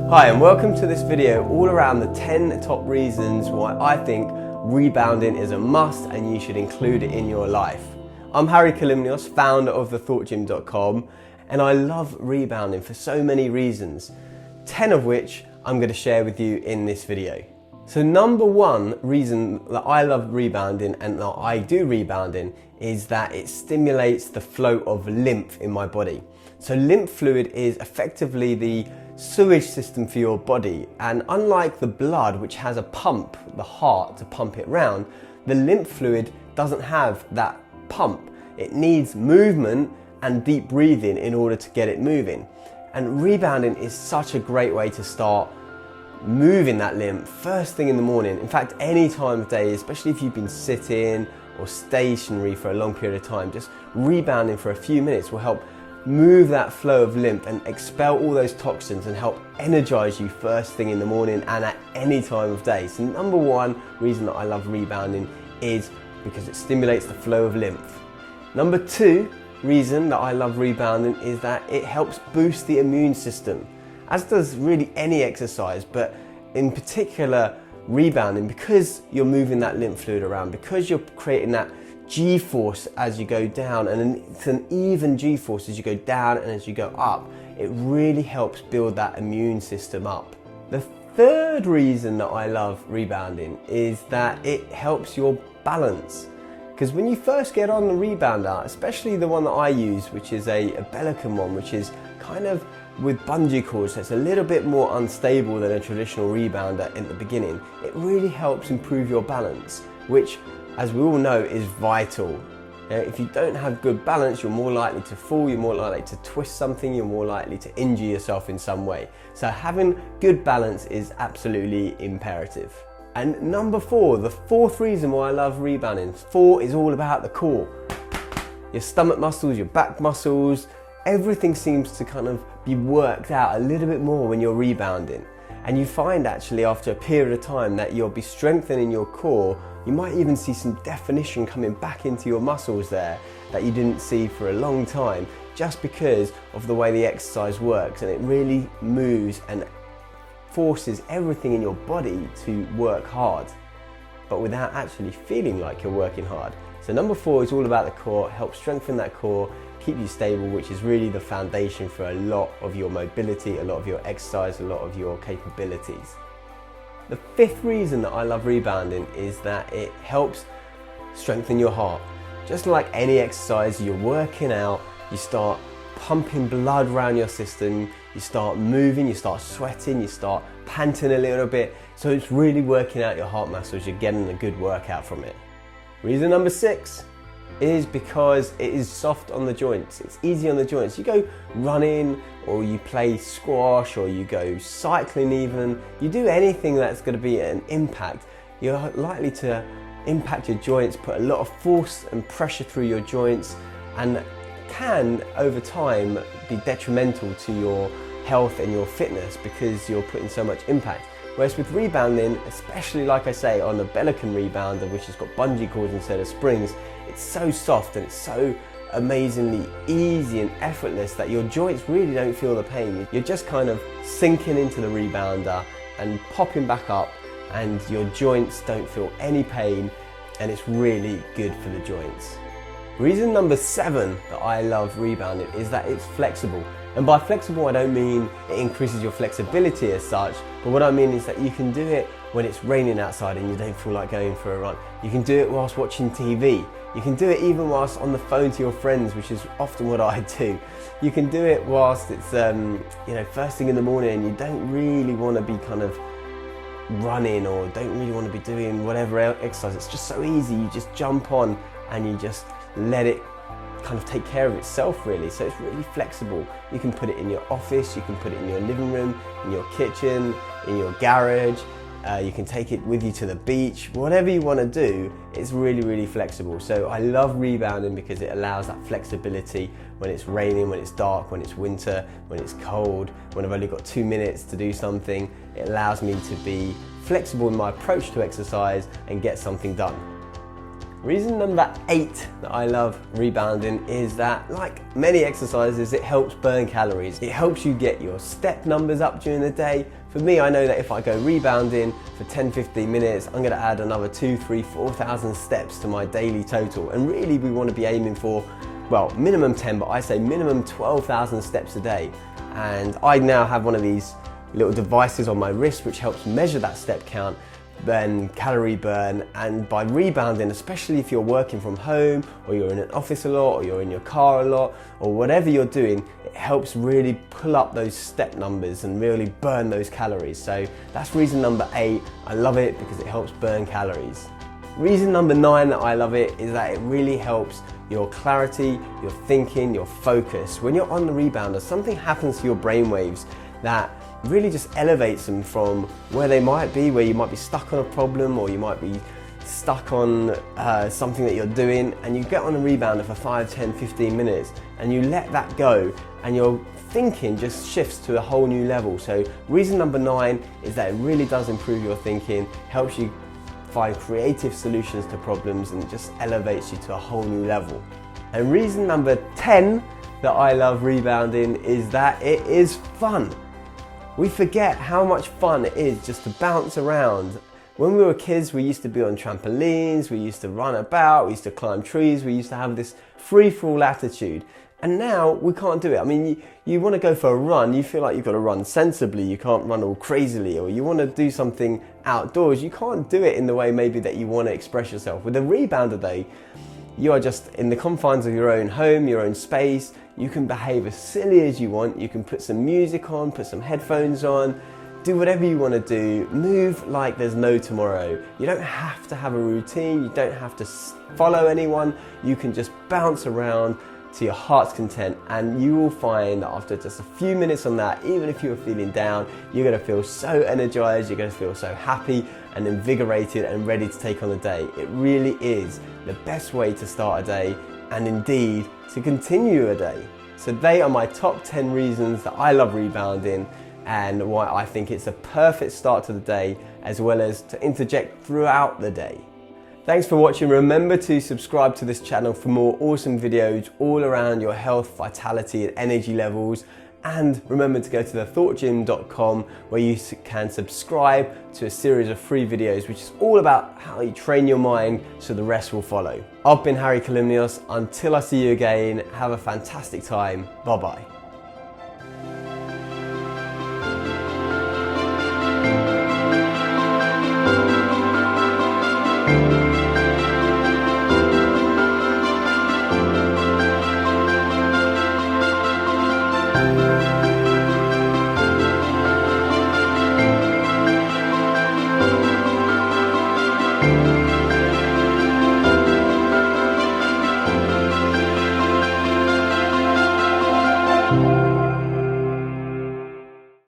Hi and welcome to this video all around the 10 top reasons why I think rebounding is a must and you should include it in your life. I'm Kalymnios, founder of thethoughtgym.com, and I love rebounding for so many reasons, 10 of which I'm going to share with you in this video. So number one reason that I love rebounding and that I do rebounding is that it stimulates the flow of lymph in my body. So lymph fluid is effectively the sewage system for your body, and unlike the blood, which has a pump, the heart, to pump it round, the lymph fluid doesn't have that pump. It needs movement and deep breathing in order to get it moving. And rebounding is such a great way to start moving that lymph first thing in the morning. In fact, any time of day, especially if you've been sitting or stationary for a long period of time, just rebounding for a few minutes will help move that flow of lymph and expel all those toxins and help energize you first thing in the morning and at any time of day. So number one reason that I love rebounding is because it stimulates the flow of lymph. Number two reason that I love rebounding is that it helps boost the immune system, as does really any exercise, but in particular rebounding, because you're moving that lymph fluid around, because you're creating that G-force as you go down, and it's an even G-force as you go down and as you go up. It really helps build that immune system up. The third reason that I love rebounding is that it helps your balance. Because when you first get on the rebounder, especially the one that I use, which is a Bellicon one, which is kind of with bungee cords, so it's a little bit more unstable than a traditional rebounder in the beginning, it really helps improve your balance, which, as we all know, is vital. If you don't have good balance, you're more likely to fall, you're more likely to twist something, you're more likely to injure yourself in some way. So having good balance is absolutely imperative. And number four, the fourth reason why I love rebounding, four is all about the core. Your stomach muscles, your back muscles, everything seems to kind of be worked out a little bit more when you're rebounding. And you find actually after a period of time that you'll be strengthening your core. You might even see some definition coming back into your muscles there that you didn't see for a long time, just because of the way the exercise works, and it really moves and forces everything in your body to work hard, but without actually feeling like you're working hard. So number four is all about the core, help strengthen that core, keep you stable, which is really the foundation for a lot of your mobility, a lot of your exercise, a lot of your capabilities. The fifth reason that I love rebounding is that it helps strengthen your heart. Just like any exercise, you're working out, you start pumping blood around your system, you start moving, you start sweating, you start panting a little bit. So it's really working out your heart muscles, you're getting a good workout from it. Reason number six is because it is soft on the joints. It's easy on the joints. You go running, or you play squash, or you go cycling even, you do anything that's going to be an impact, you're likely to impact your joints, put a lot of force and pressure through your joints, and can over time be detrimental to your health and your fitness because you're putting so much impact. Whereas with rebounding, especially like I say on the Bellicon rebounder, which has got bungee cords instead of springs, it's so soft and it's so amazingly easy and effortless that your joints really don't feel the pain. You're just kind of sinking into the rebounder and popping back up, and your joints don't feel any pain, and it's really good for the joints. Reason number seven that I love rebounding is that it's flexible. And by flexible, I don't mean it increases your flexibility as such, but what I mean is that you can do it when it's raining outside and you don't feel like going for a run. You can do it whilst watching TV. You can do it even whilst on the phone to your friends, which is often what I do. You can do it whilst it's first thing in the morning and you don't really want to be kind of running or don't really want to be doing whatever exercise. It's just so easy. You just jump on and you just let it kind of take care of itself really. So it's really flexible. You can put it in your office, you can put it in your living room, in your kitchen, in your garage. You can take it with you to the beach, whatever you want to do, it's really, really flexible. So I love rebounding because it allows that flexibility when it's raining, when it's dark, when it's winter, when it's cold, when I've only got 2 minutes to do something. It allows me to be flexible in my approach to exercise and get something done. Reason number 8 that I love rebounding is that, like many exercises, it helps burn calories. It helps you get your step numbers up during the day. For me, I know that if I go rebounding for 10-15 minutes, I'm gonna add another 2, 3, 4,000 steps to my daily total. And really we wanna be aiming for, well, minimum 10, but I say minimum 12,000 steps a day. And I now have one of these little devices on my wrist which helps measure that step count, then calorie burn. And by rebounding, especially if you're working from home or you're in an office a lot or you're in your car a lot or whatever you're doing, it helps really pull up those step numbers and really burn those calories. So that's reason number 8. I love it because it helps burn calories. Reason number 9 that I love it is that it really helps your clarity, your thinking, your focus. When you're on the rebounder, something happens to your brainwaves that really just elevates them from where they might be, where you might be stuck on a problem or you might be stuck on something that you're doing, and you get on a rebounder for 5, 10, 15 minutes and you let that go and your thinking just shifts to a whole new level. So reason number 9 is that it really does improve your thinking, helps you find creative solutions to problems, and it just elevates you to a whole new level. And reason number 10 that I love rebounding is that it is fun. We forget how much fun it is just to bounce around. When we were kids, we used to be on trampolines, we used to run about, we used to climb trees, we used to have this free-for-all attitude. And now we can't do it. I mean, you want to go for a run, you feel like you've got to run sensibly, you can't run all crazily, or you want to do something outdoors, you can't do it in the way maybe that you want to express yourself. With a rebounder though, you are just in the confines of your own home, your own space. You can behave as silly as you want. You can put some music on, put some headphones on, do whatever you want to do, move like there's no tomorrow. You don't have to have a routine, you don't have to follow anyone. You can just bounce around to your heart's content, and you will find that after just a few minutes on that, even if you're feeling down, you're going to feel so energized, you're going to feel so happy and invigorated and ready to take on the day. It really is the best way to start a day, and indeed to continue a day. So they are my top 10 reasons that I love rebounding and why I think it's a perfect start to the day, as well as to interject throughout the day. Thanks for watching. Remember to subscribe to this channel for more awesome videos all around your health, vitality and energy levels. And remember to go to thethoughtgym.com where you can subscribe to a series of free videos which is all about how you train your mind so the rest will follow. I've been Kalymnios. Until I see you again, have a fantastic time. Bye bye.